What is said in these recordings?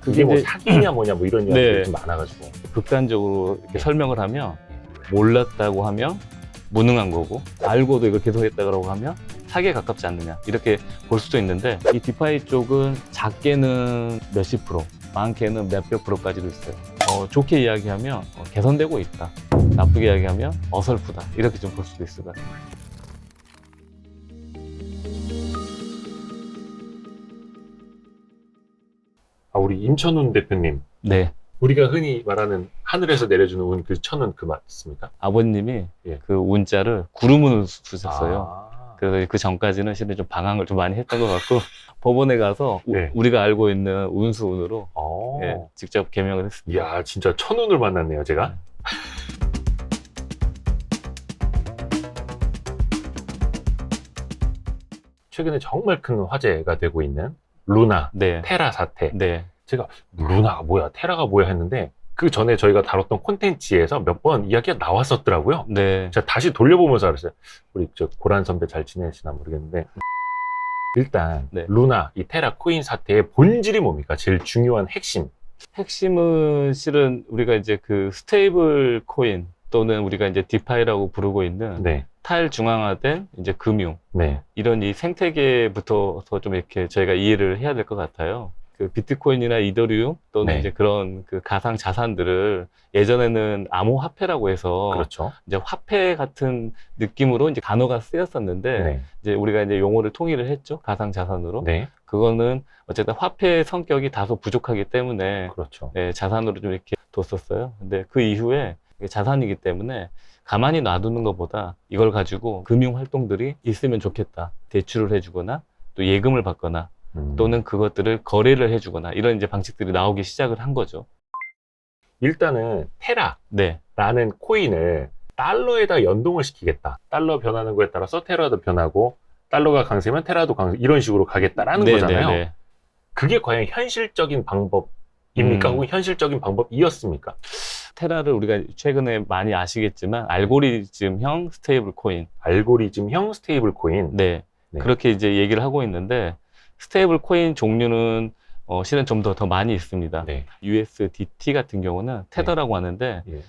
그게 뭐 이제 사기냐 뭐냐 뭐 이런 이야기들이 네. 좀 많아가지고. 극단적으로 이렇게 네. 설명을 하면 네. 몰랐다고 하면 무능한 거고, 알고도 이걸 계속 했다고 하면 사기에 가깝지 않느냐, 이렇게 볼 수도 있는데, 이 디파이 쪽은 작게는 몇십 프로, 많게는 몇백 프로까지도 있어요. 좋게 이야기하면 개선되고 있다, 나쁘게 이야기하면 어설프다, 이렇게 좀 볼 수도 있을 것 같아요. 우리 임천훈 대표님, 네, 우리가 흔히 말하는 하늘에서 내려주는 운, 그 천운 그 맞습니까? 아버님이 예. 그 운자를 구름운을 쓰셨어요. 아. 그래서 그 전까지는 실은 좀 방황을 좀 많이 했던 것 같고, 법원에 가서 네. 우리가 알고 있는 운수운으로 예, 어. 직접 개명을 했습니다. 이야, 진짜 천운을 만났네요, 제가. 최근에 정말 큰 화제가 되고 있는 루나, 네, 테라 사태. 네, 제가 루나가 뭐야, 테라가 뭐야 했는데 그 전에 저희가 다뤘던 콘텐츠에서 몇 번 이야기가 나왔었더라고요. 네. 제가 다시 돌려보면서 알았어요. 우리 저 고란 선배 잘 지내시나 모르겠는데, 일단 네. 루나, 이 테라 코인 사태의 본질이 뭡니까? 제일 중요한 핵심. 핵심은 실은 우리가 이제 그 스테이블 코인 또는 우리가 이제 디파이라고 부르고 있는 네, 탈중앙화된 이제 금융, 네, 이런 이 생태계부터 좀 이렇게 저희가 이해를 해야 될 것 같아요. 그 비트코인이나 이더리움 또는 네. 이제 그런 그 가상 자산들을 예전에는 암호화폐라고 해서 그렇죠. 이제 화폐 같은 느낌으로 이제 단어가 쓰였었는데, 네, 이제 우리가 이제 용어를 통일을 했죠. 가상 자산으로. 네, 그거는 어쨌든 화폐의 성격이 다소 부족하기 때문에 그렇죠. 네, 자산으로 좀 이렇게 뒀었어요. 근데 그 이후에 이게 자산이기 때문에 가만히 놔두는 것보다 이걸 가지고 금융 활동들이 있으면 좋겠다. 대출을 해주거나 또 예금을 받거나 또는 그것들을 거래를 해주거나 이런 이제 방식들이 나오기 시작을 한 거죠. 일단은 테라라는 네, 코인을 달러에다 연동을 시키겠다. 달러 변하는 거에 따라서 테라도 변하고, 달러가 강세면 테라도 강세, 이런 식으로 가겠다라는 거잖아요. 네. 그게 과연 현실적인 방법입니까? 혹은 현실적인 방법이었습니까? 테라를 우리가 최근에 많이 아시겠지만 알고리즘형 스테이블 코인, 알고리즘형 스테이블 코인. 네, 네. 그렇게 이제 얘기를 하고 있는데, 스테이블 코인 종류는 실은 좀 더 많이 있습니다. 네. USDT 같은 경우는 테더라고 하는데, 예.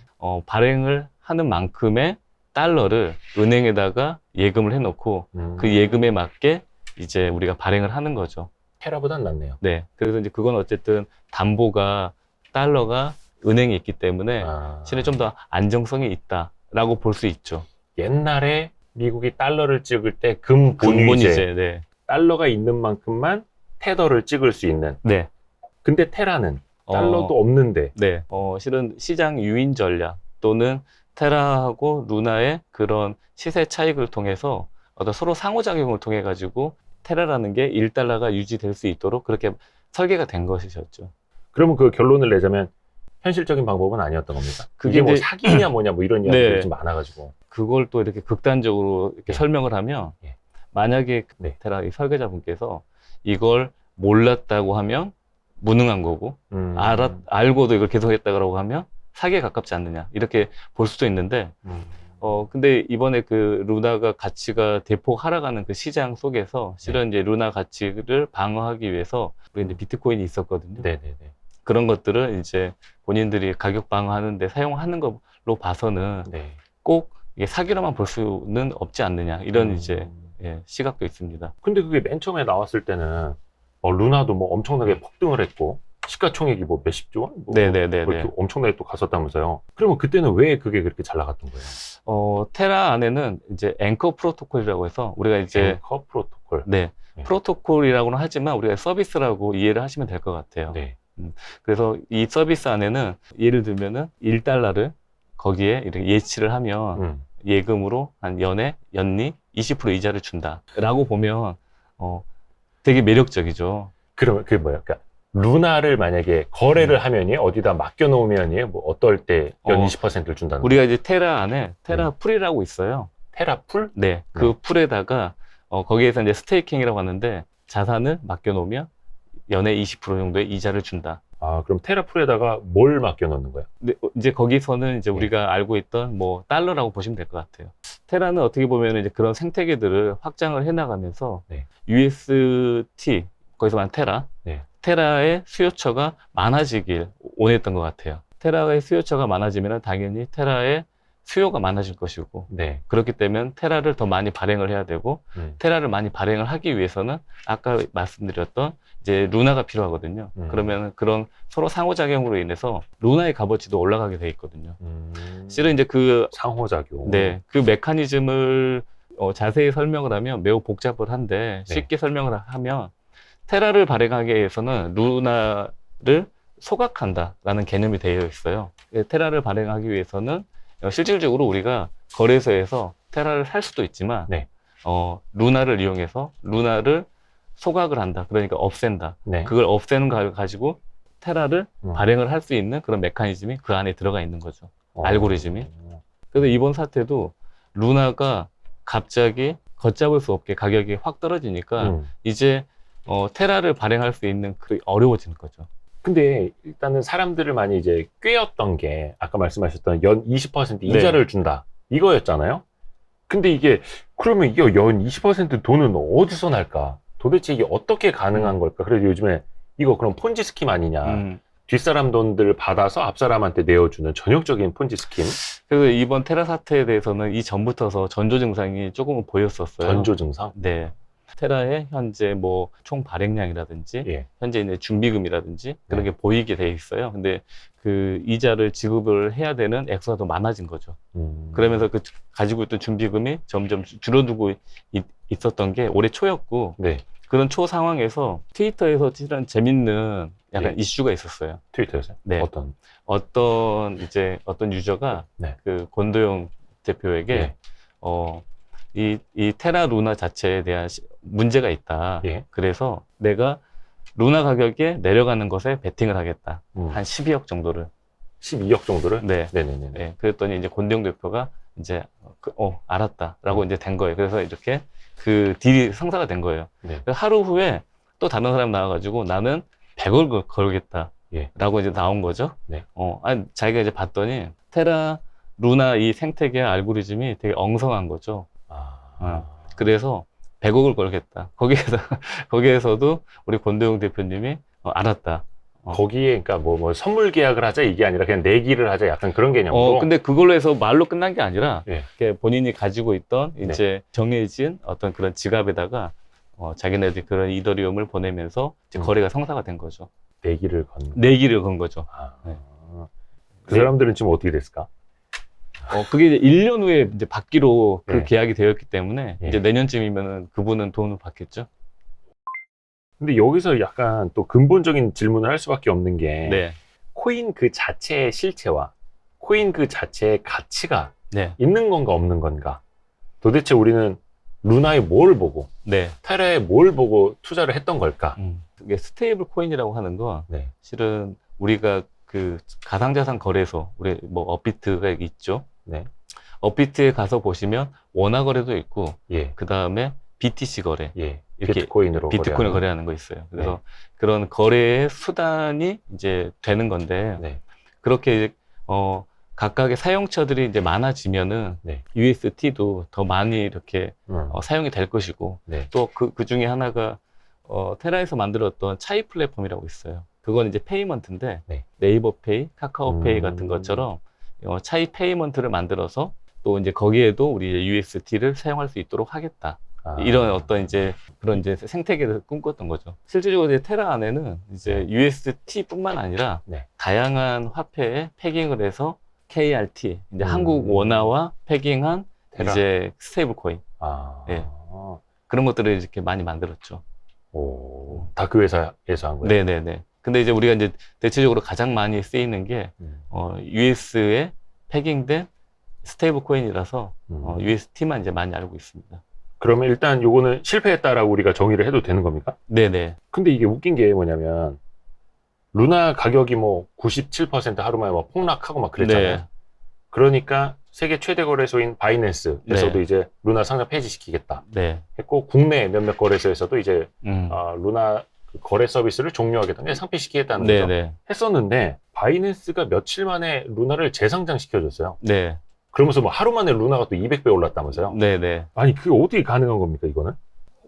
발행을 하는 만큼의 달러를 은행에다가 예금을 해놓고 그 예금에 맞게 이제 우리가 발행을 하는 거죠. 테라보단 낫네요. 네, 그래서 이제 그건 어쨌든 담보가 달러가 은행에 있기 때문에 실은 좀 더 안정성이 있다라고 볼 수 있죠. 옛날에 미국이 달러를 찍을 때 금 본위제, 근본이제, 네, 달러가 있는 만큼만 테더를 찍을 수 있는. 네, 근데 테라는 달러도 없는데. 네, 실은 시장 유인 전략 또는 테라하고 루나의 그런 시세 차익을 통해서 어떤 서로 상호작용을 통해 가지고 테라라는 게 1달러가 유지될 수 있도록 그렇게 설계가 된 것이었죠. 그러면 그 결론을 내자면 현실적인 방법은 아니었던 겁니까? 그게 이게 뭐 이제 사기냐 뭐냐 뭐 이런 이야기들이 네. 좀 많아가지고. 그걸 또 이렇게 극단적으로 이렇게 예. 설명을 하면, 예. 만약에 네. 테라 이 설계자분께서 이걸 몰랐다고 하면 무능한 거고, 알고도 이걸 계속했다고 하면 사기에 가깝지 않느냐, 이렇게 볼 수도 있는데, 근데 이번에 그 루나가 가치가 대폭 하락하는 그 시장 속에서 실은 이제 루나 가치를 방어하기 위해서 우리 이제 비트코인이 있었거든요. 네네네. 그런 것들을 이제 본인들이 가격 방어하는데 사용하는 걸로 봐서는 네. 꼭 이게 사기로만 볼 수는 없지 않느냐, 이런 이제 시각도 있습니다. 근데 그게 맨 처음에 나왔을 때는 루나도 뭐 엄청나게 폭등을 했고 시가총액이 뭐 몇십조 원? 뭐 네네네. 그렇게 엄청나게 또 갔었다면서요. 그러면 그때는 왜 그게 그렇게 잘 나갔던 거예요? 테라 안에는 이제 앵커 프로토콜이라고 해서 우리가 이제 앵커 프로토콜. 네, 네. 프로토콜이라고는 하지만 우리가 서비스라고 이해를 하시면 될 것 같아요. 네. 그래서 이 서비스 안에는 예를 들면은 1달러를 거기에 이렇게 예치를 하면 예금으로 한 연리 20% 이자를 준다라고 보면 되게 매력적이죠. 그러면 그게 뭐예요? 그러니까 루나를 만약에 거래를 하면요, 어디다 맡겨놓으면요, 뭐 어떨 때 연 20%를 준다는 거예요? 우리가 이제 테라 안에 테라 풀이라고 있어요. 테라풀? 네, 그 풀에다가 거기에서 이제 스테이킹이라고 하는데, 자산을 맡겨놓으면 연에 20% 정도의 이자를 준다. 아, 그럼 테라풀에다가 뭘 맡겨놓는 거예요? 근데 이제 거기서는 이제 우리가 알고 있던 뭐 달러라고 보시면 될 것 같아요. 테라는 어떻게 보면 이제 그런 생태계들을 확장을 해나가면서 네. UST, 거기서 말한 테라, 네. 테라의 수요처가 많아지길 원했던 것 같아요. 테라의 수요처가 많아지면 당연히 테라의 수요가 많아질 것이고, 네. 그렇기 때문에 테라를 더 많이 발행을 해야 되고, 테라를 많이 발행을 하기 위해서는 아까 말씀드렸던 이제 루나가 필요하거든요. 그러면 그런 서로 상호작용으로 인해서 루나의 값어치도 올라가게 돼 있거든요. 실은 이제 그 상호작용. 네, 그 메커니즘을 자세히 설명을 하면 매우 복잡한데 네. 쉽게 설명을 하면 테라를 발행하기 위해서는 루나를 소각한다라는 개념이 되어 있어요. 테라를 발행하기 위해서는 실질적으로 우리가 거래소에서 테라를 살 수도 있지만 네. 루나를 이용해서 루나를 소각을 한다. 그러니까 없앤다. 네. 그걸 없애는 걸 가지고 테라를 발행을 할 수 있는 그런 메커니즘이 그 안에 들어가 있는 거죠. 알고리즘이. 그래서 이번 사태도 루나가 갑자기 걷잡을 수 없게 가격이 확 떨어지니까 이제 테라를 발행할 수 있는 그 어려워지는 거죠. 근데 일단은 사람들을 많이 이제 꿰었던 게 아까 말씀하셨던 연 20% 이자를 준다 이거였잖아요. 근데 이게 그러면 이게 연 20% 돈은 어디서 날까? 도대체 이게 어떻게 가능한 걸까? 그래서 요즘에 이거 그럼 폰지 스킴 아니냐? 뒷사람 돈들을 받아서 앞사람한테 내어주는 전형적인 폰지 스킴. 그래서 이번 테라 사태에 대해서는 이 전부터서 전조 증상이 조금은 보였었어요. 전조 증상? 네. 테라의 현재 뭐 총 발행량이라든지 예. 현재 이제 준비금이라든지 그런 게 보이게 돼 있어요. 근데 그 이자를 지급을 해야 되는 액수가 더 많아진 거죠. 그러면서 그 가지고 있던 준비금이 점점 줄어들고 있었던 게 올해 초였고, 네. 그런 초 상황에서 트위터에서 실은 재밌는 약간 이슈가 있었어요. 트위터에서요? 네. 어떤 유저가 네. 그 권도영 대표에게 이 테라 루나 자체에 대한 문제가 있다. 예. 그래서 내가 루나 가격이 내려가는 것에 베팅을 하겠다. 한 12억 정도를. 12억 정도를? 네. 네네네. 네. 그랬더니 이제 권도영 대표가 이제 알았다라고 이제 된 거예요. 그래서 이렇게 그 딜이 성사가 된 거예요. 네. 하루 후에 또 다른 사람 나와가지고 나는 100을 걸겠다. 예. 라고 이제 나온 거죠. 네. 자기가 이제 봤더니 테라 루나 이 생태계 알고리즘이 되게 엉성한 거죠. 그래서 100억을 걸겠다. 거기에서도 우리 권도영 대표님이 알았다. 거기에 그러니까 뭐 선물 계약을 하자 이게 아니라 그냥 내기를 하자 약간 그런 개념으로. 근데 그걸로 해서 말로 끝난 게 아니라 예. 본인이 가지고 있던 이제 정해진 어떤 그런 지갑에다가 자기네들이 그런 이더리움을 보내면서 이제 거래가 성사가 된 거죠. 내기를 건 거죠. 네. 그 사람들은 지금 어떻게 됐을까? 그게 이제 1년 후에 이제 받기로 그 네. 계약이 되었기 때문에 네. 이제 내년쯤이면은 그분은 돈을 받겠죠. 근데 여기서 약간 또 근본적인 질문을 할 수밖에 없는 게 네. 코인 그 자체의 실체와 코인 그 자체의 가치가 네. 있는 건가 없는 건가? 도대체 우리는 루나에 뭘 보고 네. 테라에 뭘 보고 투자를 했던 걸까? 이게 스테이블 코인이라고 하는 건 네. 실은 우리가 그 가상자산 거래소, 우리 뭐 업비트가 있죠. 네. 업비트에 가서 보시면 원화 거래도 있고, 예. 그 다음에 BTC 거래, 예. 이렇게 비트코인으로 거래하는 거 있어요. 그래서 그런 거래의 수단이 이제 되는 건데, 네. 그렇게 각각의 사용처들이 이제 많아지면은 네. UST도 더 많이 이렇게 사용이 될 것이고, 네. 또 그 중에 하나가 테라에서 만들었던 차이 플랫폼이라고 있어요. 그건 이제 페이먼트인데 네. 네이버 페이, 카카오 페이 같은 것처럼 차이 페이먼트를 만들어서 또 이제 거기에도 우리 UST를 사용할 수 있도록 하겠다. 이런 어떤 이제 그런 이제 생태계를 꿈꿨던 거죠. 실질적으로 이제 테라 안에는 이제 UST뿐만 아니라 다양한 화폐에 패깅을 해서 KRT, 이제 한국 원화와 패깅한 테라. 이제 스테이블 코인. 예. 그런 것들을 이렇게 많이 만들었죠. 다 그 회사에서 한 거예요? 네네네. 근데 이제 우리가 이제 대체적으로 가장 많이 쓰이는 게 US에 패깅된 스테이블 코인이라서 UST만 이제 많이 알고 있습니다. 그러면 일단 요거는 실패했다라고 우리가 정의를 해도 되는 겁니까? 네네. 근데 이게 웃긴 게 뭐냐면 루나 가격이 뭐 97% 하루 만에 막 폭락하고 막 그랬잖아요. 네. 그러니까 세계 최대 거래소인 바이낸스에서도 네. 이제 루나 상장 폐지시키겠다 네. 했고, 국내 몇몇 거래소에서도 이제 루나 거래 서비스를 종료하겠다, 상폐시키겠다는 거죠. 네네. 했었는데 바이낸스가 며칠 만에 루나를 재상장시켜줬어요. 네. 그러면서 뭐 하루 만에 루나가 또 200배 올랐다면서요. 네네. 아니 그게 어떻게 가능한 겁니까 이거는?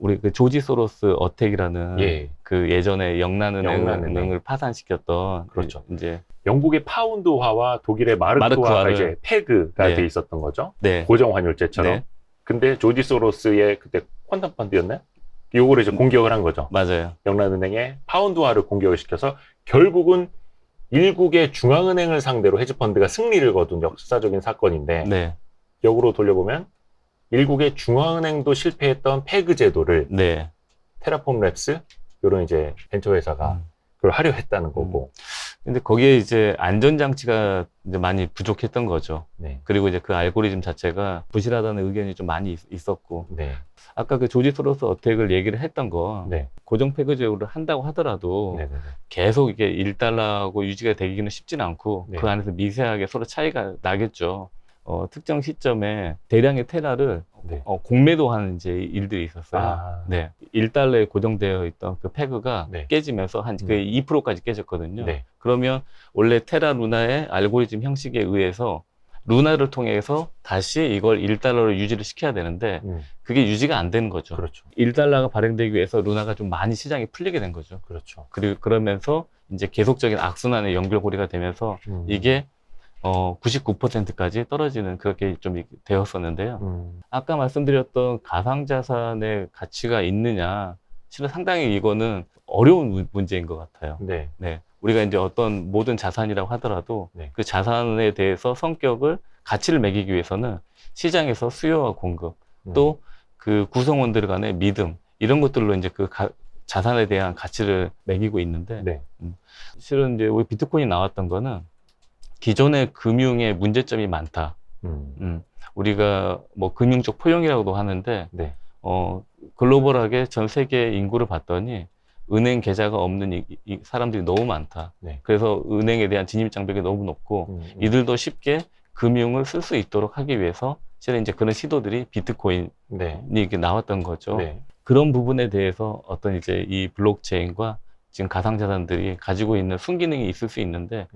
우리 그 조지 소로스 어택이라는 예. 그 예전에 영란은행. 영란은행을 파산시켰던 그렇죠. 이제 영국의 파운드화와 독일의 마르크화가 마르크화를. 이제 페그가 네. 돼 있었던 거죠. 네. 고정 환율제처럼. 네. 근데 조지 소로스의 그때 퀀텀 펀드였나요? 요거를 이제 공격을 한 거죠. 맞아요. 영란은행의 파운드화를 공격을 시켜서 결국은 일국의 중앙은행을 상대로 헤지펀드가 승리를 거둔 역사적인 사건인데 네. 역으로 돌려보면 일국의 중앙은행도 실패했던 페그 제도를 네. 테라폼 랩스 이런 이제 벤처 회사가 그걸 하려 했다는 거고. 근데 거기에 이제 안전장치가 이제 많이 부족했던 거죠. 네. 그리고 이제 그 알고리즘 자체가 부실하다는 의견이 좀 많이 있었고. 네. 아까 그 조지 소로스 어택을 얘기를 했던 거. 네. 고정 페그 제도를 한다고 하더라도 네. 네. 계속 이게 1달러하고 유지가 되기는 쉽지는 않고 네. 그 안에서 미세하게 서로 차이가 나겠죠. 특정 시점에 대량의 테라를 네. 공매도하는 이제 일들이 있었어요. 아. 네. 1달러에 고정되어 있던 그 페그가 네. 깨지면서 한 그 2%까지 깨졌거든요. 네. 그러면 원래 테라 루나의 알고리즘 형식에 의해서 루나를 통해서 다시 이걸 1달러로 유지를 시켜야 되는데 그게 유지가 안 되는 거죠. 그렇죠. 1달러가 발행되기 위해서 루나가 좀 많이 시장에 풀리게 된 거죠. 그렇죠. 그리고 그러면서 이제 계속적인 악순환의 연결고리가 되면서 이게 99%까지 떨어지는 그렇게 좀 되었었는데요. 아까 말씀드렸던 가상자산의 가치가 있느냐, 실은 상당히 이거는 어려운 문제인 것 같아요. 네. 네. 우리가 이제 어떤 모든 자산이라고 하더라도 네. 그 자산에 대해서 성격을, 가치를 매기기 위해서는 시장에서 수요와 공급, 또 그 구성원들 간의 믿음, 이런 것들로 이제 그 자산에 대한 가치를 매기고 있는데, 네. 실은 이제 우리 비트코인이 나왔던 거는 기존의 금융에 문제점이 많다. 우리가 뭐 금융적 포용이라고도 하는데, 네. 글로벌하게 전 세계 인구를 봤더니 은행 계좌가 없는 이 사람들이 너무 많다. 네. 그래서 은행에 대한 진입 장벽이 너무 높고 이들도 쉽게 금융을 쓸 수 있도록 하기 위해서 실은 이제 그런 시도들이 비트코인이 네. 이렇게 나왔던 거죠. 네. 그런 부분에 대해서 어떤 이제 이 블록체인과 지금 가상자산들이 가지고 있는 순기능이 있을 수 있는데,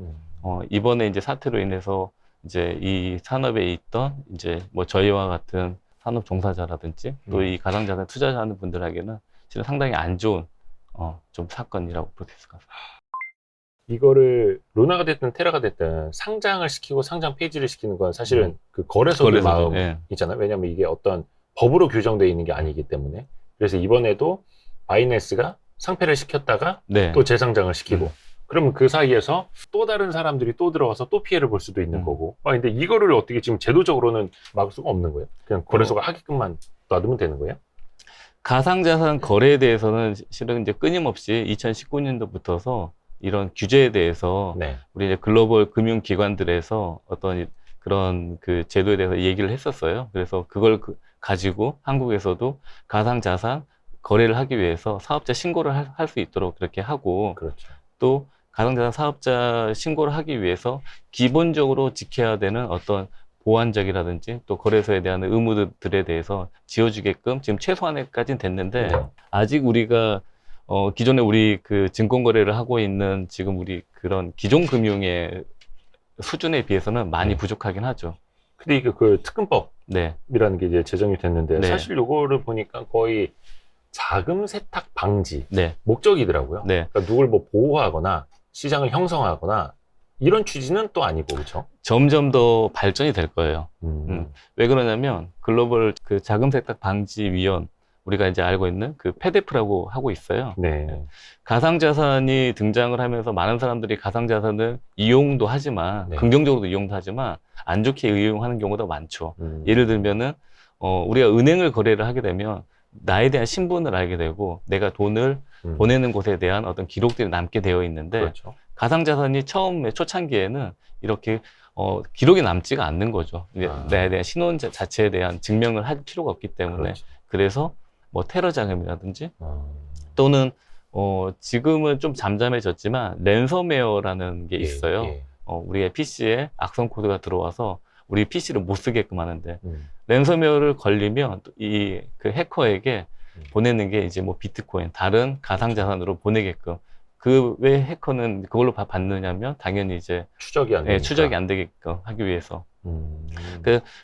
이번에 이제 사태로 인해서 이제 이 산업에 있던 이제 뭐 저희와 같은 산업 종사자라든지 또 이 가상자산 투자하는 분들에게는 실은 상당히 안 좋은 좀 사건이라고 볼 수 있을 것 같습니다. 이거를 루나가 됐든 테라가 됐든 상장을 시키고 상장 폐지를 시키는 건 사실은 그 거래소의 마음 예. 있잖아요. 왜냐하면 이게 어떤 법으로 규정되어 있는 게 아니기 때문에. 그래서 이번에도 바이낸스가 상폐를 시켰다가 네. 또 재상장을 시키고 그러면 그 사이에서 또 다른 사람들이 또 들어와서 또 피해를 볼 수도 있는 거고. 근데 이거를 어떻게 지금 제도적으로는 막을 수가 없는 거예요? 그냥 거래소가 하게끔만 놔두면 되는 거예요? 가상자산 거래에 대해서는 실은 이제 끊임없이 2019년도부터서 이런 규제에 대해서 네. 우리 이제 글로벌 금융기관들에서 어떤 그런 그 제도에 대해서 얘기를 했었어요. 그래서 그걸 가지고 한국에서도 가상자산 거래를 하기 위해서 사업자 신고를 할 수 있도록 그렇게 하고, 그렇죠. 또 가상자산 사업자 신고를 하기 위해서 기본적으로 지켜야 되는 어떤 보안적이라든지 또 거래소에 대한 의무들에 대해서 지어주게끔 지금 최소한에까지는 됐는데, 네. 아직 우리가 기존에 우리 그 증권 거래를 하고 있는 지금 우리 그런 기존 금융의 수준에 비해서는 많이 부족하긴 하죠. 근데 이게 그 특근법이라는 네. 게 이제 제정이 됐는데 네. 사실 요거를 보니까 거의 자금 세탁 방지 네. 목적이더라고요. 네. 그러니까 누굴 뭐 보호하거나 시장을 형성하거나 이런 취지는 또 아니고, 그렇죠? 점점 더 발전이 될 거예요. 음. 왜 그러냐면 글로벌 그 자금 세탁 방지 위원, 우리가 이제 알고 있는 그 페데프라고 하고 있어요. 네. 가상자산이 등장을 하면서 많은 사람들이 가상자산을 이용도 하지만, 네. 긍정적으로도 이용도 하지만 안 좋게 이용하는 경우도 많죠. 예를 들면은 우리가 은행을 거래를 하게 되면 나에 대한 신분을 알게 되고 내가 돈을 보내는 곳에 대한 어떤 기록들이 남게 되어 있는데, 그렇죠. 가상자산이 처음에 초창기에는 이렇게 기록이 남지가 않는 거죠. 나에 대한 신원 자체에 대한 증명을 할 필요가 없기 때문에. 그렇죠. 그래서 뭐 테러 자금이라든지 또는 지금은 좀 잠잠해졌지만 랜섬웨어라는 게 있어요. 예. 우리의 PC에 악성 코드가 들어와서 우리 PC를 못 쓰게끔 하는데, 랜섬웨어를 걸리면 이 그 해커에게 보내는 게 이제 뭐 비트코인, 다른 가상자산으로 보내게끔. 그 왜 해커는 그걸로 받느냐면 당연히 이제 추적이 안 되니까. 추적이 안 되게끔 하기 위해서.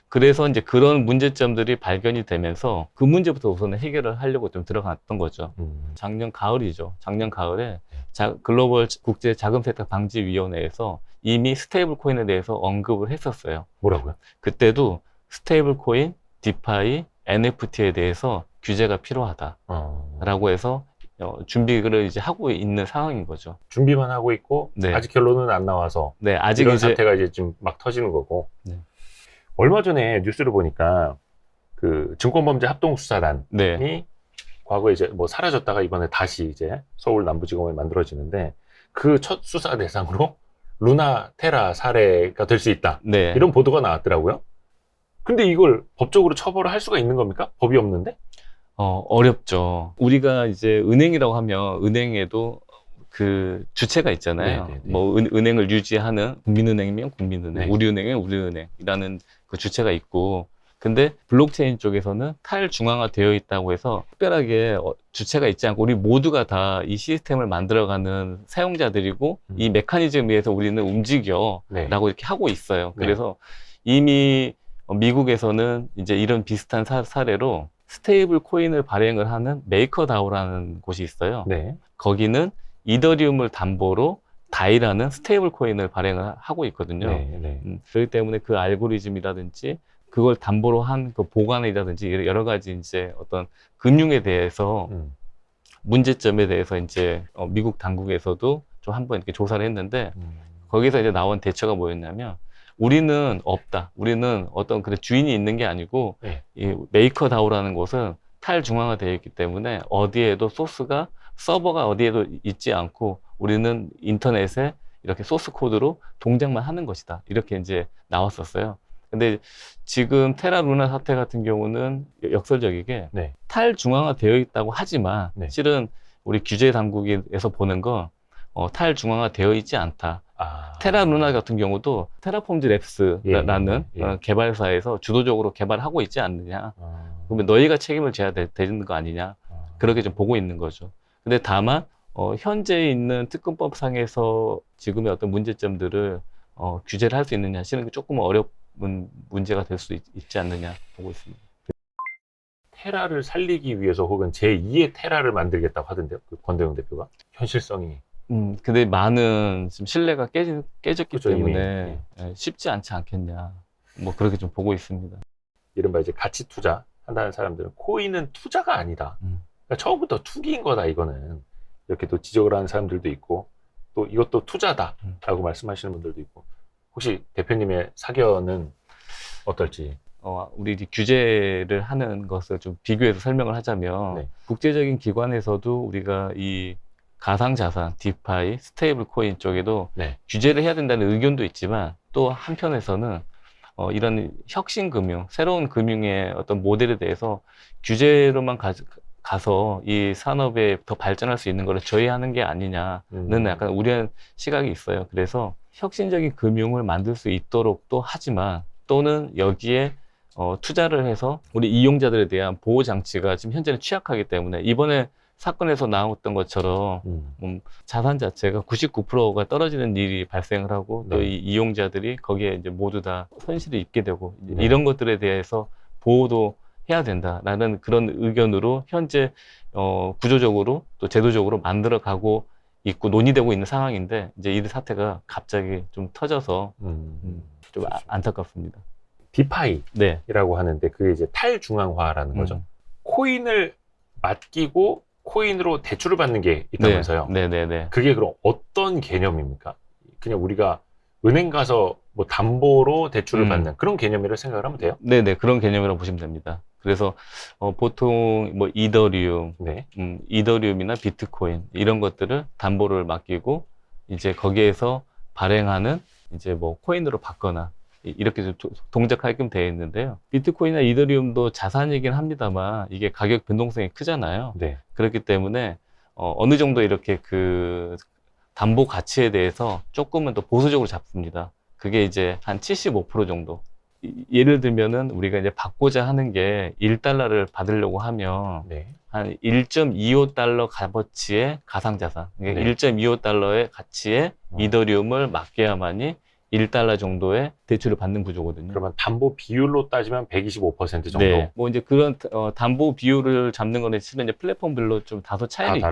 그래서 이제 그런 문제점들이 발견이 되면서 그 문제부터 우선은 해결을 하려고 좀 들어갔던 거죠. 작년 가을이죠. 작년 가을에 글로벌 국제 자금 세탁 방지 위원회에서 이미 스테이블 코인에 대해서 언급을 했었어요. 뭐라고요? 그때도 스테이블 코인, 디파이, NFT에 대해서 규제가 필요하다라고 해서 준비를 이제 하고 있는 상황인 거죠. 준비만 하고 있고 네. 아직 결론은 안 나와서 네, 아직 이런 이제 사태가 이제 좀 막 터지는 거고. 네. 얼마 전에 뉴스를 보니까 그 증권범죄합동수사단이 네. 과거에 이제 뭐 사라졌다가 이번에 다시 이제 서울 남부지검에 만들어지는데 그 첫 수사 대상으로 루나 테라 사례가 될 수 있다. 네. 이런 보도가 나왔더라고요. 근데 이걸 법적으로 처벌을 할 수가 있는 겁니까? 법이 없는데? 어렵죠. 우리가 이제 은행이라고 하면 은행에도 그 주체가 있잖아요. 네네네. 뭐 은행을 유지하는 국민은행이면 국민은행, 네. 우리은행이면 우리은행이라는 그 주체가 있고, 근데 블록체인 쪽에서는 탈중앙화되어 있다고 해서 특별하게 주체가 있지 않고 우리 모두가 다 이 시스템을 만들어가는 사용자들이고 이 메커니즘에 의해서 우리는 움직여 네. 라고 이렇게 하고 있어요. 네. 그래서 이미 미국에서는 이제 이런 비슷한 사례로 스테이블 코인을 발행을 하는 메이커다오라는 곳이 있어요. 네. 거기는 이더리움을 담보로 다이라는 스테이블 코인을 발행을 하고 있거든요. 네. 네. 그렇기 때문에 그 알고리즘이라든지 그걸 담보로 한 그 보관이라든지 여러 가지 이제 어떤 금융에 대해서 문제점에 대해서 이제 미국 당국에서도 좀 한번 이렇게 조사를 했는데 거기서 이제 나온 대처가 뭐였냐면 우리는 없다. 우리는 어떤 그런 주인이 있는 게 아니고 네. 이 메이커다오라는 곳은 탈중앙화되어 있기 때문에 어디에도 서버가 어디에도 있지 않고 우리는 인터넷에 이렇게 소스 코드로 동작만 하는 것이다. 이렇게 이제 나왔었어요. 근데 지금 테라 루나 사태 같은 경우는 역설적이게 네. 탈중앙화되어 있다고 하지만 네. 실은 우리 규제 당국에서 보는 건 탈중앙화되어 있지 않다. 테라 루나 같은 경우도 테라폼즈 랩스라는 예. 개발사에서 주도적으로 개발하고 있지 않느냐. 그러면 너희가 책임을 져야 되는 거 아니냐. 그렇게 좀 보고 있는 거죠. 근데 다만 현재 있는 특검법상에서 지금의 어떤 문제점들을 규제를 할 수 있느냐, 실은 조금 어려운 문제가 될 수 있지 않느냐 보고 있습니다. 테라를 살리기 위해서 혹은 제2의 테라를 만들겠다고 하던데요. 그 권도영 대표가. 현실성이. 근데 많은 지금 신뢰가 깨졌기 그렇죠, 때문에 쉽지 않지 않겠냐. 뭐 그렇게 좀 보고 있습니다. 이른바 이제 가치 투자 한다는 사람들은 코인은 투자가 아니다. 그러니까 처음부터 투기인 거다, 이거는. 이렇게 또 지적을 하는 사람들도 있고, 또 이것도 투자다라고 말씀하시는 분들도 있고. 혹시 대표님의 사견은 어떨지? 우리 규제를 하는 것을 좀 비교해서 설명을 하자면, 네. 국제적인 기관에서도 우리가 이 가상자산, 디파이, 스테이블 코인 쪽에도 네. 규제를 해야 된다는 의견도 있지만, 또 한편에서는 이런 혁신 금융, 새로운 금융의 어떤 모델에 대해서 규제로만 가서 이 산업에 더 발전할 수 있는 것을 저해하는 게 아니냐는 약간 우려한 시각이 있어요. 그래서 혁신적인 금융을 만들 수 있도록 또 하지만, 또는 여기에 투자를 해서 우리 이용자들에 대한 보호 장치가 지금 현재는 취약하기 때문에 이번에 사건에서 나왔던 것처럼 자산 자체가 99%가 떨어지는 일이 발생을 하고 또 이 이용자들이 거기에 이제 모두 다 손실을 입게 되고 이런 것들에 대해서 보호도 해야 된다라는 그런 의견으로 현재 구조적으로 또 제도적으로 만들어가고 있고 논의되고 있는 상황인데, 이제 이 사태가 갑자기 좀 터져서 좀 안타깝습니다. 디파이라고 네. 하는데 그게 이제 탈중앙화라는 거죠. 코인을 맡기고 코인으로 대출을 받는 게 있다면서요. 네네네. 그게 그럼 어떤 개념입니까? 그냥 우리가 은행 가서 뭐 담보로 대출을 받는 그런 개념이라고 생각을 하면 돼요? 네네, 그런 개념이라고 보시면 됩니다. 그래서 보통 뭐 이더리움, 네. 이더리움이나 비트코인 이런 것들을 담보를 맡기고 이제 거기에서 발행하는 이제 뭐 코인으로 받거나 이렇게 좀 동작하게끔 되어 있는데요. 비트코인이나 이더리움도 자산이긴 합니다만 이게 가격 변동성이 크잖아요. 네. 그렇기 때문에 어느 정도 이렇게 그 담보 가치에 대해서 조금은 더 보수적으로 잡습니다. 그게 이제 한 75% 정도. 예를 들면은 우리가 이제 받고자 하는 게 1달러를 받으려고 하면 네. 한 1.25달러 값어치의 가상자산, 그러니까 네. 1.25달러의 가치의 이더리움을 맡겨야만이 1달러 정도의 대출을 받는 구조거든요. 그러면 담보 비율로 따지면 125% 정도. 네. 뭐 이제 그런 담보 비율을 잡는 거는 실은 이제 플랫폼별로 좀 다소 차이는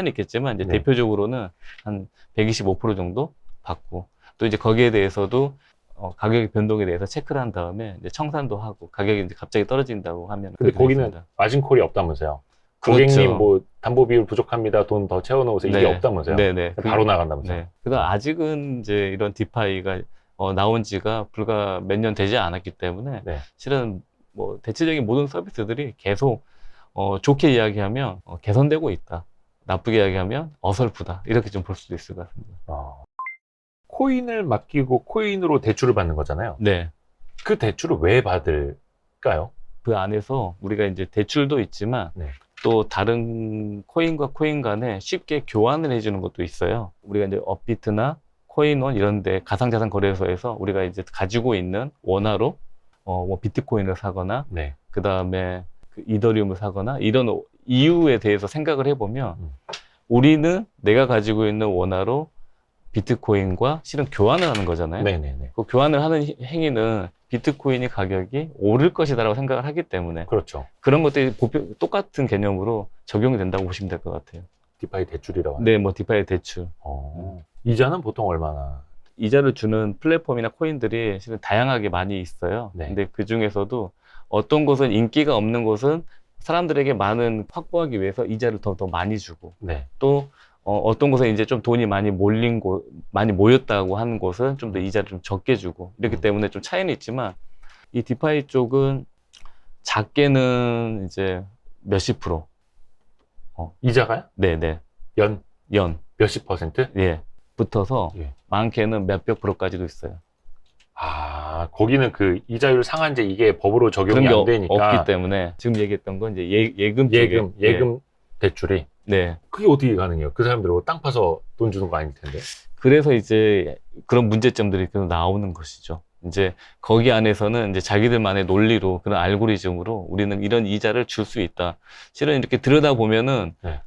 있겠지만 이제 네. 대표적으로는 한 125% 정도 받고, 또 이제 거기에 대해서도 가격의 변동에 대해서 체크를 한 다음에 이제 청산도 하고, 가격이 이제 갑자기 떨어진다고 하면. 근데 그렇게 거기는 되겠습니다. 마진콜이 없다면서요. 그렇죠. 고객님 뭐 담보 비율 부족합니다. 돈 더 채워놓으세요. 이게 네. 없다면서요. 네네. 바로 나간다면서요. 네. 그래서 아직은 이제 이런 디파이가 나온 지가 불과 몇 년 되지 않았기 때문에 네. 실은 뭐 대체적인 모든 서비스들이 계속 좋게 이야기하면 개선되고 있다, 나쁘게 이야기하면 어설프다, 이렇게 좀 볼 수도 있을 것 같습니다. 코인을 맡기고 코인으로 대출을 받는 거잖아요. 네. 그 대출을 왜 받을까요? 그 안에서 우리가 이제 대출도 있지만 네. 또 다른 코인과 코인 간에 쉽게 교환을 해주는 것도 있어요. 우리가 이제 업비트나 코인원 이런 데 가상자산 거래소에서 우리가 이제 가지고 있는 원화로 뭐 비트코인을 사거나 네. 그 다음에 이더리움을 사거나 이런 이유에 대해서 생각을 해보면 우리는 내가 가지고 있는 원화로 비트코인과 실은 교환을 하는 거잖아요. 네네네. 그 교환을 하는 행위는 비트코인이 가격이 오를 것이다라고 생각을 하기 때문에 그렇죠. 그런 것들이 똑같은 개념으로 적용이 된다고 보시면 될 것 같아요. 디파이 대출이라고. 네, 뭐 디파이 대출. 이자는 보통 얼마나? 이자를 주는 플랫폼이나 코인들이 실은 다양하게 많이 있어요. 네. 근데 그 중에서도 어떤 곳은 인기가 없는 곳은 사람들에게 많은 확보하기 위해서 이자를 더 많이 주고, 네. 또 어떤 곳에 이제 좀 돈이 많이 많이 모였다고 하는 곳은 좀 더 이자를 좀 적게 주고, 이렇기 때문에 좀 차이는 있지만 이 디파이 쪽은 작게는 이제 몇십 프로. 이자가요? 네네. 연 몇십 %? 예. 붙어서 예. 많게는 몇백 프로까지도 있어요. 거기는 그 이자율 상한제 이게 법으로 적용이 그런 안 게 되니까. 없기 때문에 지금 얘기했던 건 이제 예금 쪽에. 예금 대출이. 네. 그게 어떻게 가능해요? 그 사람들 땅 파서 돈 주는 거 아닐 텐데. 그래서 이제 그런 문제점들이 계속 나오는 것이죠. 이제 거기 안에서는 이제 자기들만의 논리로, 그런 알고리즘으로 우리는 이런 이자를 줄 수 있다. 실은 이렇게 들여다보면은 네.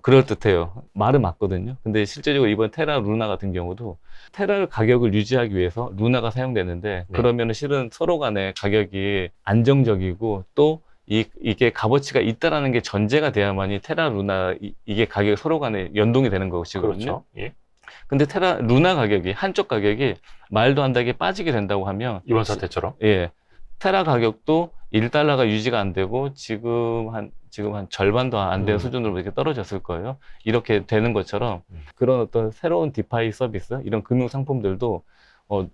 그럴듯해요. 말은 맞거든요. 근데 실제적으로 이번 테라 루나 같은 경우도 테라 가격을 유지하기 위해서 루나가 사용되는데, 네. 그러면은 실은 서로 간의 가격이 안정적이고 또 이게 값어치가 있다라는 게 전제가 돼야만이 테라 루나 이게 가격이 서로 간에 연동이 되는 것이거든요. 그렇죠. 예. 근데 루나 가격이, 한쪽 가격이 말도 안 되게 빠지게 된다고 하면, 이번 사태처럼. 예, 테라 가격도 1달러가 유지가 안 되고 지금 한 절반도 안 되는 수준으로 이렇게 떨어졌을 거예요. 이렇게 되는 것처럼 그런 어떤 새로운 디파이 서비스, 이런 금융 상품들도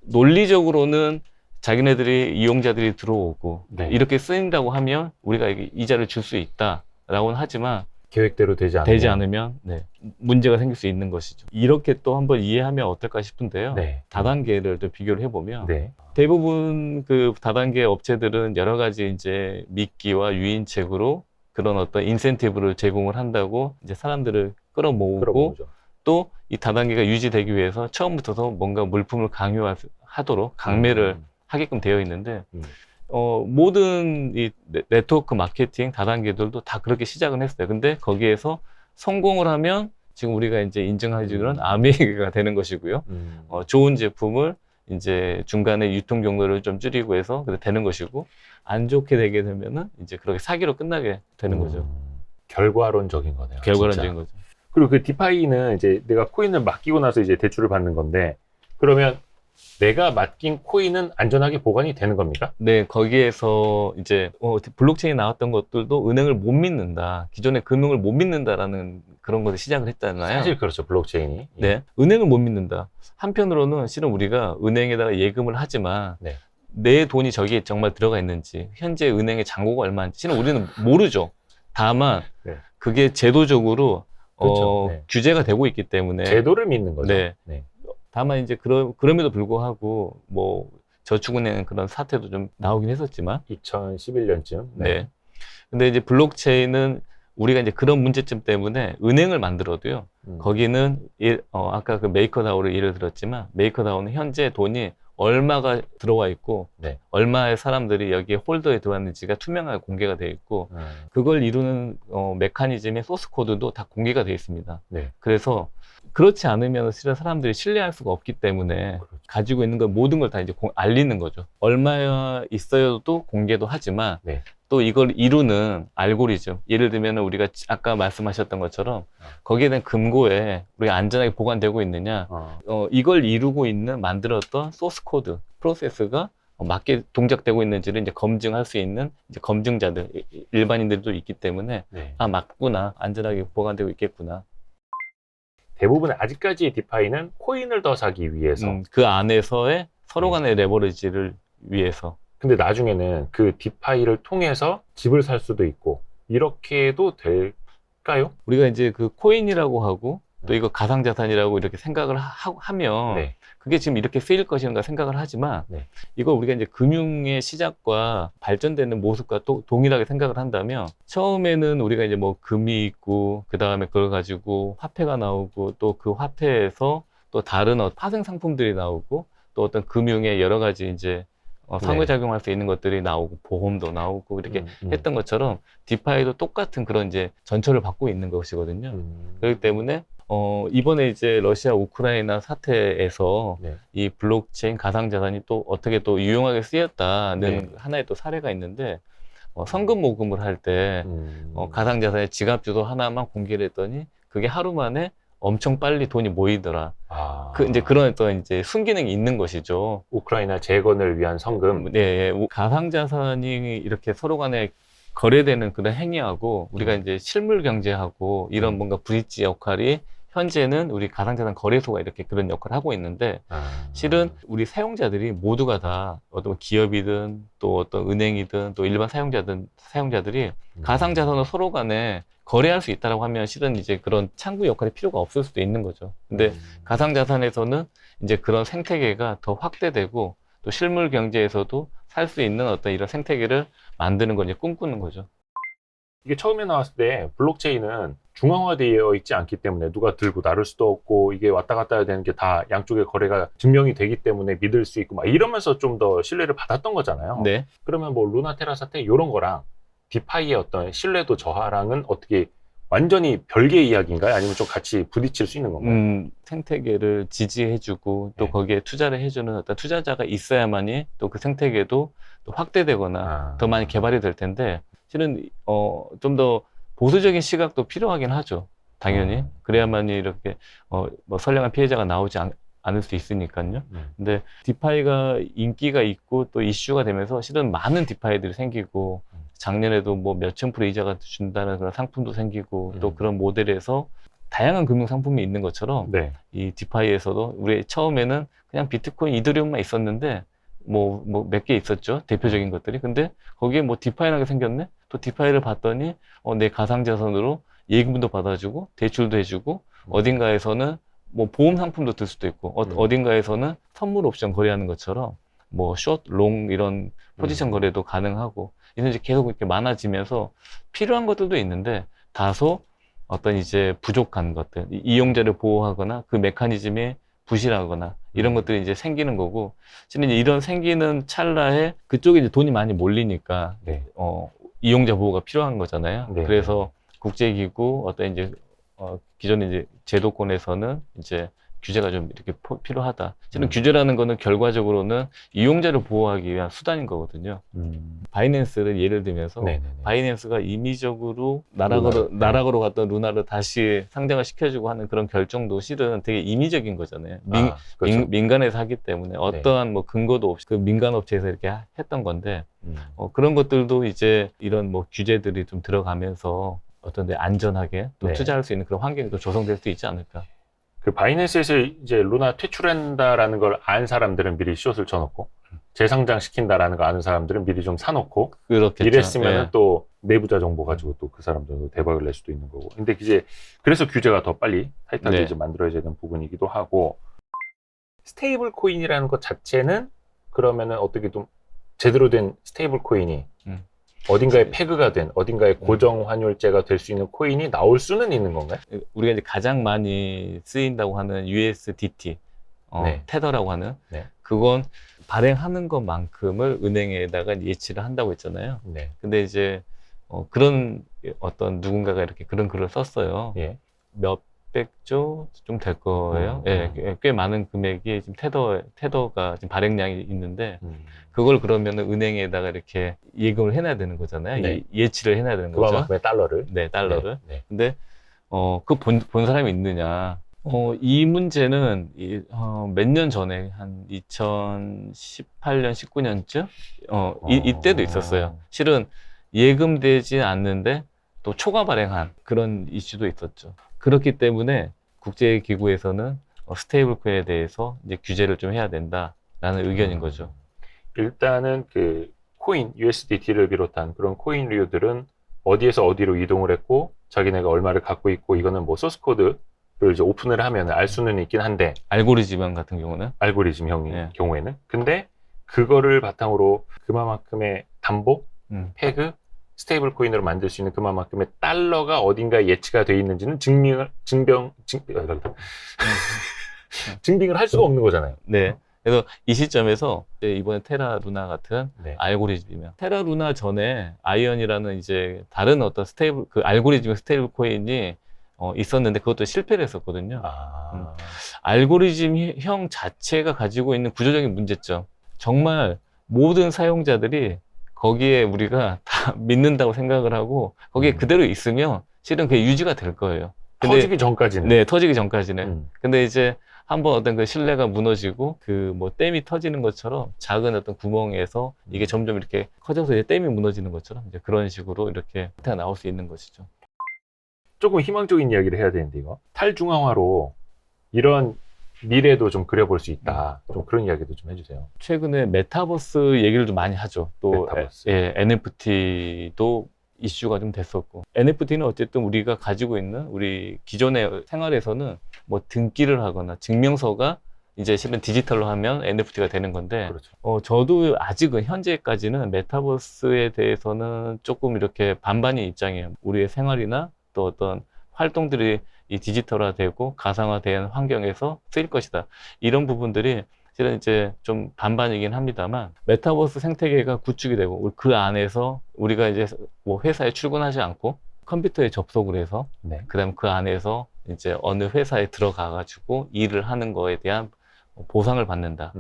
논리적으로는 자기네들이 이용자들이 들어오고 네. 이렇게 쓰인다고 하면 우리가 이자를 줄 수 있다라고는 하지만 계획대로 되지 않으면 네, 문제가 생길 수 있는 것이죠. 이렇게 또 한번 이해하면 어떨까 싶은데요. 네. 다단계를 또 비교를 해보면 네. 대부분 그 다단계 업체들은 여러 가지 이제 미끼와 유인책으로 그런 어떤 인센티브를 제공을 한다고 이제 사람들을 끌어모으고, 또 이 다단계가 유지되기 위해서 처음부터 뭔가 물품을 강요하도록 강매를 하게끔 되어 있는데, 모든 이 네트워크 마케팅 다단계들도 다 그렇게 시작은 했어요. 근데 거기에서 성공을 하면 지금 우리가 이제 인정해주는 아메이가 되는 것이고요. 좋은 제품을 이제 중간에 유통 경로를 좀 줄이고 해서 그래 되는 것이고, 안 좋게 되게 되면은 이제 그렇게 사기로 끝나게 되는 거죠. 결과론적인 거네요. 결과론적인 거죠. 그리고 그 디파이는 이제 내가 코인을 맡기고 나서 이제 대출을 받는 건데, 그러면 내가 맡긴 코인은 안전하게 보관이 되는 겁니까? 네, 거기에서 이제 블록체인이 나왔던 것들도 은행을 못 믿는다, 기존의 금융을 못 믿는다라는 그런 것을 시작을 했잖아요. 사실 그렇죠, 블록체인이. 네, 은행을 못 믿는다. 한편으로는 실은 우리가 은행에다가 예금을 하지만 네. 내 돈이 저기에 정말 들어가 있는지, 현재 은행의 잔고가 얼마인지 실은 우리는 모르죠. 다만 네. 그게 제도적으로 그렇죠. 네. 규제가 되고 있기 때문에 제도를 믿는 거죠. 네. 다만 이제 그럼에도 불구하고 뭐 저축은행 그런 사태도 좀 나오긴 했었지만 2011년쯤. 네. 근데 이제 블록체인은 우리가 이제 그런 문제점 때문에 은행을 만들어도요. 거기는 아까 그 메이커다오를 예를 들었지만, 메이커다오는 현재 돈이 얼마가 들어와 있고 네. 얼마의 사람들이 여기에 홀더에 들어왔는지가 투명하게 공개가 되어 있고, 그걸 이루는 메커니즘의 소스 코드도 다 공개가 되어 있습니다. 네. 그래서 그렇지 않으면 실은 사람들이 신뢰할 수가 없기 때문에 그렇죠. 가지고 있는 걸 모든 걸 다 이제 알리는 거죠. 얼마 있어도 공개도 하지만 네. 또 이걸 이루는 알고리즘, 예를 들면 우리가 아까 말씀하셨던 것처럼 거기에 대한 금고에 우리가 안전하게 보관되고 있느냐, 이걸 이루고 있는 만들었던 소스 코드, 프로세스가 맞게 동작되고 있는지를 이제 검증할 수 있는 이제 검증자들, 일반인들도 있기 때문에 네. 아, 맞구나, 안전하게 보관되고 있겠구나. 대부분 아직까지 디파이는 코인을 더 사기 위해서. 그 안에서의 서로 간의 레버리지를 위해서. 근데 나중에는 그 디파이를 통해서 집을 살 수도 있고 이렇게 해도 될까요? 우리가 이제 그 코인이라고 하고 또 이거 가상자산이라고 이렇게 생각을 하면 네. 그게 지금 이렇게 쓰일 것인가 생각을 하지만 네. 이걸 우리가 이제 금융의 시작과 발전되는 모습과 또 동일하게 생각을 한다면 처음에는 우리가 이제 뭐 금이 있고 그 다음에 그걸 가지고 화폐가 나오고 또 그 화폐에서 또 다른 파생 상품들이 나오고 또 어떤 금융의 여러 가지 이제 상호작용할 수 있는 것들이 나오고 보험도 나오고 이렇게 했던 것처럼 디파이도 똑같은 그런 이제 전철을 받고 있는 것이거든요. 그렇기 때문에 이번에 이제 러시아 우크라이나 사태에서 네. 이 블록체인 가상자산이 또 어떻게 또 유용하게 쓰였다는 네. 하나의 또 사례가 있는데 성금 모금을 할 때 가상자산의 지갑주도 하나만 공개를 했더니 그게 하루 만에 엄청 빨리 돈이 모이더라. 이제 그런 어떤 이제 순기능이 있는 것이죠. 우크라이나 재건을 위한 성금. 네, 가상자산이 이렇게 서로 간에 거래되는 그런 행위하고 우리가 이제 실물 경제하고 이런 뭔가 브릿지 역할이 현재는 우리 가상자산 거래소가 이렇게 그런 역할을 하고 있는데 실은 우리 사용자들이 모두가 다 어떤 기업이든 또 어떤 은행이든 또 일반 사용자들이 가상자산을 서로 간에 거래할 수 있다라고 하면 실은 이제 그런 창구 역할이 필요가 없을 수도 있는 거죠. 근데 가상자산에서는 이제 그런 생태계가 더 확대되고 또 실물 경제에서도 살 수 있는 어떤 이런 생태계를 만드는 걸 이제 꿈꾸는 거죠. 이게 처음에 나왔을 때 블록체인은 중앙화되어 있지 않기 때문에 누가 들고 나를 수도 없고 이게 왔다 갔다 해야 되는 게 다 양쪽의 거래가 증명이 되기 때문에 믿을 수 있고 막 이러면서 좀 더 신뢰를 받았던 거잖아요. 네. 그러면 뭐 루나테라 사태 이런 거랑 디파이의 어떤 신뢰도 저하랑은 어떻게 완전히 별개의 이야기인가요? 아니면 좀 같이 부딪힐 수 있는 건가요? 생태계를 지지해주고 또 네. 거기에 투자를 해주는 어떤 투자자가 있어야만이 또 그 생태계도 또 확대되거나 더 많이 개발이 될 텐데 실은 좀 더 보수적인 시각도 필요하긴 하죠. 당연히. 그래야만이 이렇게 뭐 선량한 피해자가 나오지 않을 수 있으니까요. 근데 디파이가 인기가 있고 또 이슈가 되면서 실은 많은 디파이들이 생기고 작년에도 뭐 몇천 프로 이자가 준다는 그런 상품도 생기고 또 그런 모델에서 다양한 금융 상품이 있는 것처럼 네. 이 디파이에서도 우리 처음에는 그냥 비트코인, 이더리움만 있었는데 뭐 몇 개 있었죠. 대표적인 것들이. 근데 거기에 뭐 디파이라는 게 생겼네? 또 디파이를 봤더니 내 가상자산으로 예금도 받아주고 대출도 해주고 어딘가에서는 뭐 보험 상품도 들 수도 있고 어딘가에서는 선물 옵션 거래하는 것처럼 뭐 숏, 롱 이런 포지션 거래도 가능하고 이런 이제 계속 이렇게 많아지면서 필요한 것들도 있는데 다소 어떤 이제 부족한 것들, 이용자를 보호하거나 그 메커니즘이 부실하거나 이런 것들이 이제 생기는 거고, 실은 이제 이런 생기는 찰나에 그쪽에 이제 돈이 많이 몰리니까 네. 이용자 보호가 필요한 거잖아요. 네. 그래서 국제기구 어떤 이제 기존의 이제 제도권에서는 이제 규제가 좀 이렇게 필요하다. 실은 규제라는 거는 결과적으로는 이용자를 보호하기 위한 수단인 거거든요. 바이낸스를 예를 들면서 네네네. 바이낸스가 임의적으로 나락으로 갔던 루나를 다시 상장을 시켜주고 하는 그런 결정도 실은 되게 임의적인 거잖아요. 그렇죠. 민간에서 하기 때문에 어떠한 뭐 근거도 없이 그 민간 업체에서 이렇게 했던 건데 그런 것들도 이제 이런 뭐 규제들이 좀 들어가면서 어떤 데 안전하게 또 네. 투자할 수 있는 그런 환경이 또 조성될 수 있지 않을까. 그 바이낸스에서 이제 루나 퇴출한다라는 걸 아는 사람들은 미리 숏을 쳐놓고 재상장 시킨다라는 거 아는 사람들은 미리 좀 사놓고 그렇겠죠. 이랬으면은 예. 또 내부자 정보 가지고 또 그 사람들도 대박을 낼 수도 있는 거고. 근데 이제 그래서 규제가 더 빨리 타이트하게 네. 이제 만들어야 되는 부분이기도 하고, 스테이블 코인이라는 것 자체는 그러면은 어떻게 좀 제대로 된 스테이블 코인이 어딘가에 패그가 된 어딘가에 고정 환율제가 될 수 있는 코인이 나올 수는 있는 건가요? 우리가 이제 가장 많이 쓰인다고 하는 USDT, 네. 테더라고 하는 네. 그건 발행하는 것만큼을 은행에다가 예치를 한다고 했잖아요. 네. 근데 이제 그런 어떤 누군가가 이렇게 그런 글을 썼어요. 예. 몇 600조 좀 될 거예요. 예, 꽤 많은 금액이 지금 테더가 지금 발행량이 있는데 그걸 그러면 은행에다가 이렇게 예금을 해놔야 되는 거잖아요. 네. 예치를 해놔야 되는 거죠. 그만큼의 달러를. 네, 달러를. 네. 근데 그 본 사람이 있느냐? 이 문제는 몇 년 전에 한 2018년, 19년쯤 이때도 있었어요. 실은 예금되지 않는데 또 초과 발행한 그런 이슈도 있었죠. 그렇기 때문에 국제기구에서는 스테이블 코인에 대해서 이제 규제를 좀 해야 된다라는 의견인 거죠. 일단은 그 코인, USDT를 비롯한 그런 코인류들은 어디에서 어디로 이동을 했고 자기네가 얼마를 갖고 있고 이거는 뭐 소스 코드를 이제 오픈을 하면 알 수는 있긴 한데 알고리즘 같은 경우는 알고리즘형 예. 경우에는 근데 그거를 바탕으로 그만큼의 담보, 페그, 스테이블 코인으로 만들 수 있는 그만큼의 달러가 어딘가에 예치가 돼 있는지는 증빙을 할 수가 없는 거잖아요. 네. 그래서 이 시점에서 이번에 테라 루나 같은 네. 알고리즘이면 테라 루나 전에 아이언이라는 이제 다른 어떤 그 알고리즘의 스테이블 코인이 있었는데 그것도 실패를 했었거든요. 알고리즘형 자체가 가지고 있는 구조적인 문제점. 정말 모든 사용자들이 거기에 우리가 다 믿는다고 생각을 하고 거기에 그대로 있으면 실은 그게 유지가 될 거예요. 근데, 터지기 전까지는. 네, 터지기 전까지는. 근데 이제 한번 어떤 그 신뢰가 무너지고 그 뭐 댐이 터지는 것처럼 작은 어떤 구멍에서 이게 점점 이렇게 커져서 이제 댐이 무너지는 것처럼 이제 그런 식으로 이렇게 형태가 나올 수 있는 것이죠. 조금 희망적인 이야기를 해야 되는데 이거 탈중앙화로 이런 미래도 좀 그려볼 수 있다. 좀 그런 이야기도 좀 해주세요. 최근에 메타버스 얘기를 좀 많이 하죠. 또 메타버스. NFT도 이슈가 좀 됐었고 NFT는 어쨌든 우리가 가지고 있는 우리 기존의 생활에서는 뭐 등기를 하거나 증명서가 이제 실은 디지털로 하면 NFT가 되는 건데 그렇죠. 저도 아직은 현재까지는 메타버스에 대해서는 조금 이렇게 반반의 입장이에요. 우리의 생활이나 또 어떤 활동들이 이 디지털화되고 가상화된 환경에서 쓰일 것이다. 이런 부분들이 실은 이제 좀 반반이긴 합니다만 메타버스 생태계가 구축이 되고 그 안에서 우리가 이제 뭐 회사에 출근하지 않고 컴퓨터에 접속을 해서 네. 그다음 그 안에서 이제 어느 회사에 들어가 가지고 일을 하는 거에 대한 보상을 받는다.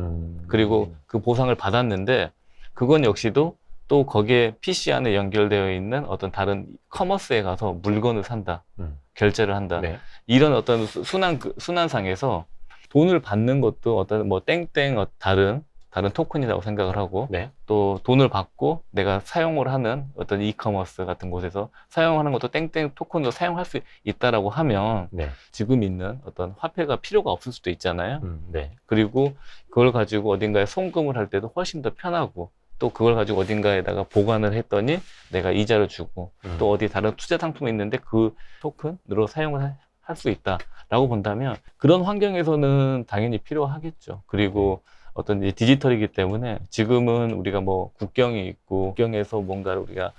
그리고 그 보상을 받았는데 그건 역시도 또 거기에 PC 안에 연결되어 있는 어떤 다른 커머스에 가서 물건을 산다. 결제를 한다. 네. 이런 어떤 순환상에서 돈을 받는 것도 어떤 뭐 땡땡 다른 토큰이라고 생각을 하고 네. 또 돈을 받고 내가 사용을 하는 어떤 이커머스 같은 곳에서 사용하는 것도 땡땡 토큰으로 사용할 수 있다라고 하면 네. 지금 있는 어떤 화폐가 필요가 없을 수도 있잖아요. 네. 그리고 그걸 가지고 어딘가에 송금을 할 때도 훨씬 더 편하고 또 그걸 가지고 어딘가에다가 보관을 했더니 내가 이자를 주고 또 어디 다른 투자 상품이 있는데 그 토큰으로 사용을 할 수 있다라고 본다면 그런 환경에서는 당연히 필요하겠죠. 그리고 어떤 이제 디지털이기 때문에 지금은 우리가 뭐 국경이 있고 국경에서 뭔가를 우리가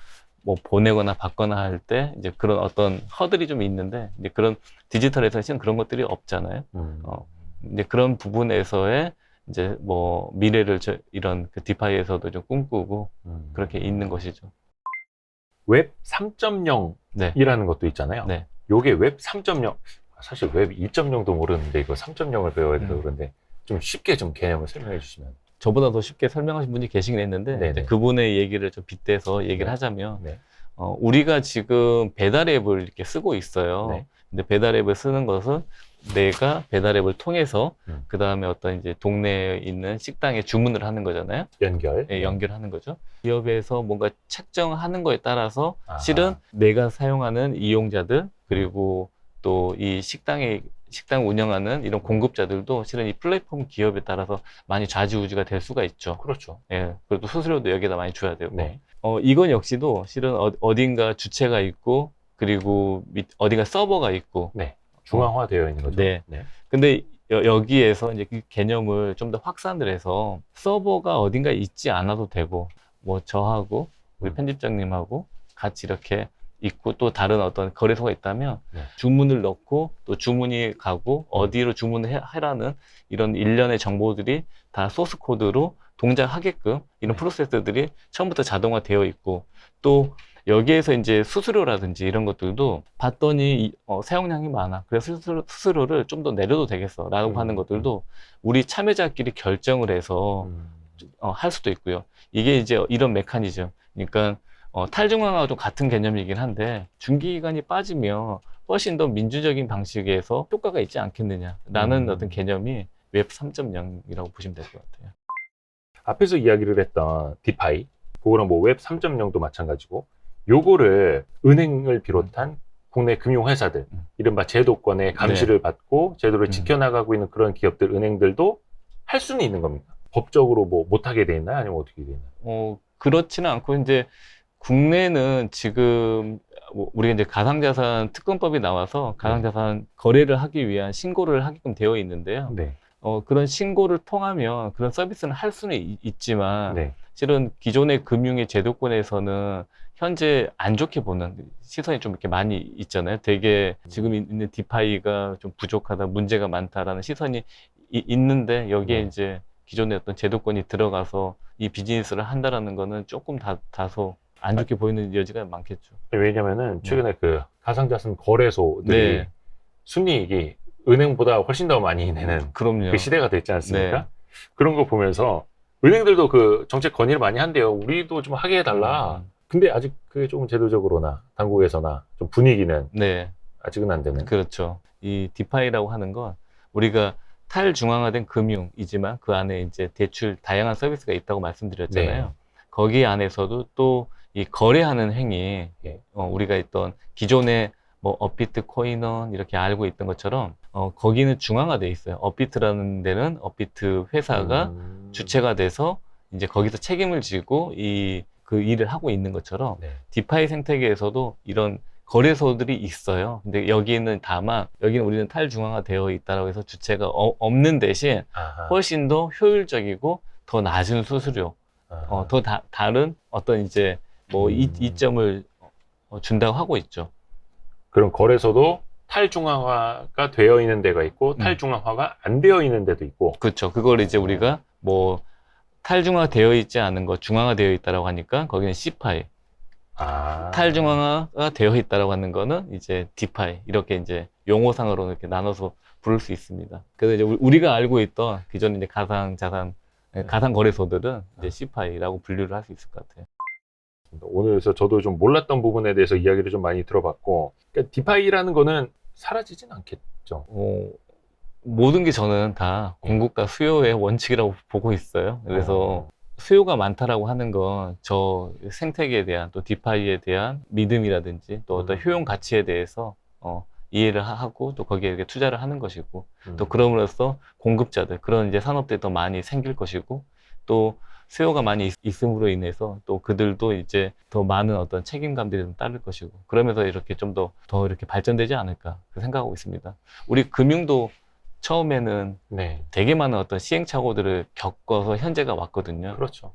뭐 보내거나 받거나 할 때 이제 그런 어떤 허들이 좀 있는데 이제 그런 디지털에서는 그런 것들이 없잖아요. 이제 그런 부분에서의 이제 뭐 미래를 이런 그 디파이에서도 좀 꿈꾸고 그렇게 있는 것이죠. 웹 3.0이라는 것도 있잖아요. 네. 요게 웹 3.0 사실 웹 2.0도 모르는데 이거 3.0을 배워야 돼서 그런데 좀 쉽게 좀 개념을 설명해 주시면. 저보다 더 쉽게 설명하신 분이 계시긴 했는데 이제 그분의 얘기를 좀 빗대서 얘기를 하자면 우리가 지금 배달 앱을 이렇게 쓰고 있어요. 네. 근데 배달 앱을 쓰는 것은 내가 배달 앱을 통해서 그 다음에 어떤 이제 동네에 있는 식당에 주문을 하는 거잖아요. 연결하는 거죠. 기업에서 뭔가 책정하는 거에 따라서 실은 내가 사용하는 이용자들 그리고 또 이 식당 운영하는 이런 공급자들도 실은 이 플랫폼 기업에 따라서 많이 좌지우지가 될 수가 있죠. 그렇죠. 예. 그리고 수수료도 여기다 많이 줘야 되고. 네. 이건 역시도 실은 어딘가 주체가 있고 그리고 어딘가 서버가 있고. 네. 중앙화되어 있는 거죠. 네. 근데 여기에서 이제 그 개념을 좀 더 확산을 해서 서버가 어딘가 있지 않아도 되고 뭐 저하고 우리 편집장님하고 같이 이렇게 있고 또 다른 어떤 거래소가 있다면 주문을 넣고 또 주문이 가고 어디로 주문을 해라는 이런 일련의 정보들이 다 소스 코드로 동작하게끔 이런 프로세스들이 처음부터 자동화되어 있고 또 여기에서 이제 수수료라든지 이런 것들도 봤더니 사용량이 많아. 그래서 수수료를 좀 더 내려도 되겠어. 라고 하는 것들도 우리 참여자끼리 결정을 해서 할 수도 있고요. 이게 이제 이런 메커니즘. 그러니까 탈중앙하고 좀 같은 개념이긴 한데 중기기관이 빠지면 훨씬 더 민주적인 방식에서 효과가 있지 않겠느냐라는 어떤 개념이 웹 3.0이라고 보시면 될 것 같아요. 앞에서 이야기를 했던 디파이, 그거랑 뭐 웹 3.0도 마찬가지고, 요거를 은행을 비롯한 국내 금융회사들, 이른바 제도권의 감시를 받고 제도를 지켜나가고 있는 그런 기업들, 은행들도 할 수는 있는 겁니까? 법적으로 뭐 못하게 돼 있나요? 아니면 어떻게 돼 있나요? 그렇지는 않고, 이제 국내는 지금 우리가 이제 가상자산 특검법이 나와서 가상자산 거래를 하기 위한 신고를 하게끔 되어 있는데요. 네. 그런 신고를 통하면 그런 서비스는 할 수는 있지만, 네. 실은 기존의 금융의 제도권에서는 현재 안 좋게 보는 시선이 좀 이렇게 많이 있잖아요. 되게 지금 있는 디파이가 좀 부족하다, 문제가 많다라는 시선이 있는데, 여기에 이제 기존의 어떤 제도권이 들어가서 이 비즈니스를 한다라는 거는 조금 다소 안 좋게 보이는 여지가 많겠죠. 왜냐면은 최근에 그 가상자산 거래소들이 네. 순이익이 은행보다 훨씬 더 많이 내는 그럼요. 그 시대가 됐지 않습니까? 네. 그런 거 보면서 은행들도 그 정책 건의를 많이 한대요. 우리도 좀 하게 해달라. 근데 아직 그게 조금 제도적으로나 당국에서나 좀 분위기는 네. 아직은 안 되는. 그렇죠. 이 디파이라고 하는 건 우리가 탈중앙화된 금융이지만 그 안에 이제 대출 다양한 서비스가 있다고 말씀드렸잖아요. 네. 거기 안에서도 또 이 거래하는 행위, 예. 우리가 있던 기존의 뭐 업비트, 코인원 이렇게 알고 있던 것처럼 거기는 중앙화돼 있어요. 업비트라는 데는 업비트 회사가 주체가 돼서 이제 거기서 책임을 지고 그 일을 하고 있는 것처럼, 네. 디파이 생태계에서도 이런 거래소들이 있어요. 근데 여기는 다만 여기는 우리는 탈중앙화 되어 있다라고 해서 주체가 없는 대신 아하. 훨씬 더 효율적이고 더 낮은 수수료, 아하. 더 다른 어떤 이제 뭐 이점을 준다고 하고 있죠. 그럼 거래소도 탈중앙화가 되어 있는 데가 있고 탈중앙화가 안 되어 있는 데도 있고. 그렇죠. 그걸 이제 우리가 뭐 탈중앙화 되어 있지 않은 거 중앙화 되어 있다라고 하니까 거기는 C파이, 탈중앙화가 되어 있다라고 하는 거는 이제 D파이, 이렇게 이제 용어상으로 이렇게 나눠서 부를 수 있습니다. 그래서 이제 우리가 알고 있던 기존 이제 가상 거래소들은 이제 C파이라고 분류를 할 수 있을 것 같아요. 오늘 그래서 저도 좀 몰랐던 부분에 대해서 이야기를 좀 많이 들어봤고, 그러니까 디파이라는 거는 사라지진 않겠죠. 모든 게 저는 다 공급과 수요의 원칙이라고 보고 있어요. 그래서 수요가 많다라고 하는 건 저 생태계에 대한, 또 디파이에 대한 믿음이라든지 또 어떤 효용 가치에 대해서 이해를 하고 또 거기에 이렇게 투자를 하는 것이고, 또 그럼으로써 공급자들, 그런 이제 산업들이 더 많이 생길 것이고, 또 수요가 많이 있음으로 인해서 또 그들도 이제 더 많은 어떤 책임감들이 좀 따를 것이고, 그러면서 이렇게 좀 더 이렇게 발전되지 않을까 생각하고 있습니다. 우리 금융도 처음에는 네. 되게 많은 어떤 시행착오들을 겪어서 현재가 왔거든요. 그렇죠.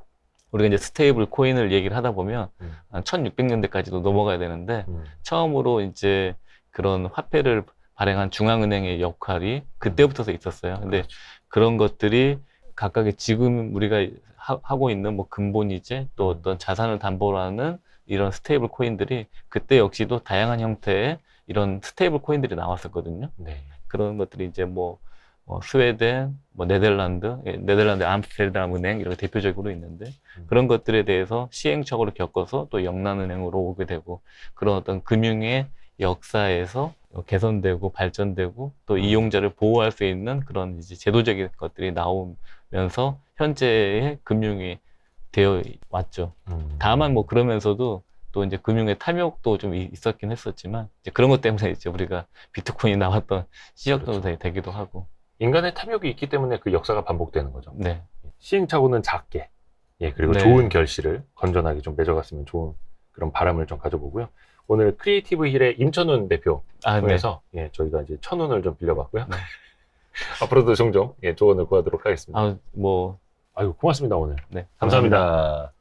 우리가 이제 스테이블 코인을 얘기를 하다 보면 한 1600년대까지도 넘어가야 되는데, 처음으로 이제 그런 화폐를 발행한 중앙은행의 역할이 그때부터 있었어요. 근데 그렇죠. 그런 것들이 각각의 지금 우리가 하고 있는 뭐 근본이제, 또 어떤 자산을 담보로 하는 이런 스테이블 코인들이 그때 역시도 다양한 형태의 이런 스테이블 코인들이 나왔었거든요. 네. 그런 것들이 이제 뭐 스웨덴, 뭐 네덜란드 암스테르담 은행 이렇게 대표적으로 있는데, 그런 것들에 대해서 시행착오를 겪어서 또 영란은행으로 오게 되고, 그런 어떤 금융의 역사에서 개선되고 발전되고 또 이용자를 보호할 수 있는 그런 이제 제도적인 것들이 나오면서 현재의 금융이 되어 왔죠. 다만 뭐 그러면서도 또 이제 금융의 탐욕도 좀 있었긴 했었지만, 이제 그런 것 때문에 이제 우리가 비트코인이 나왔던 시작도 그렇죠. 되기도 하고. 인간의 탐욕이 있기 때문에 그 역사가 반복되는 거죠. 네. 시행착오는 작게, 그리고 네. 좋은 결실을 건전하게 좀 맺어갔으면 좋은 그런 바람을 좀 가져보고요. 오늘 크리에이티브 힐의 임천훈 대표 통해서 저희가 이제 천훈을 좀 빌려봤고요. 네. 앞으로도 종종 조언을 구하도록 하겠습니다. 뭐 아유, 고맙습니다 오늘. 네, 감사합니다.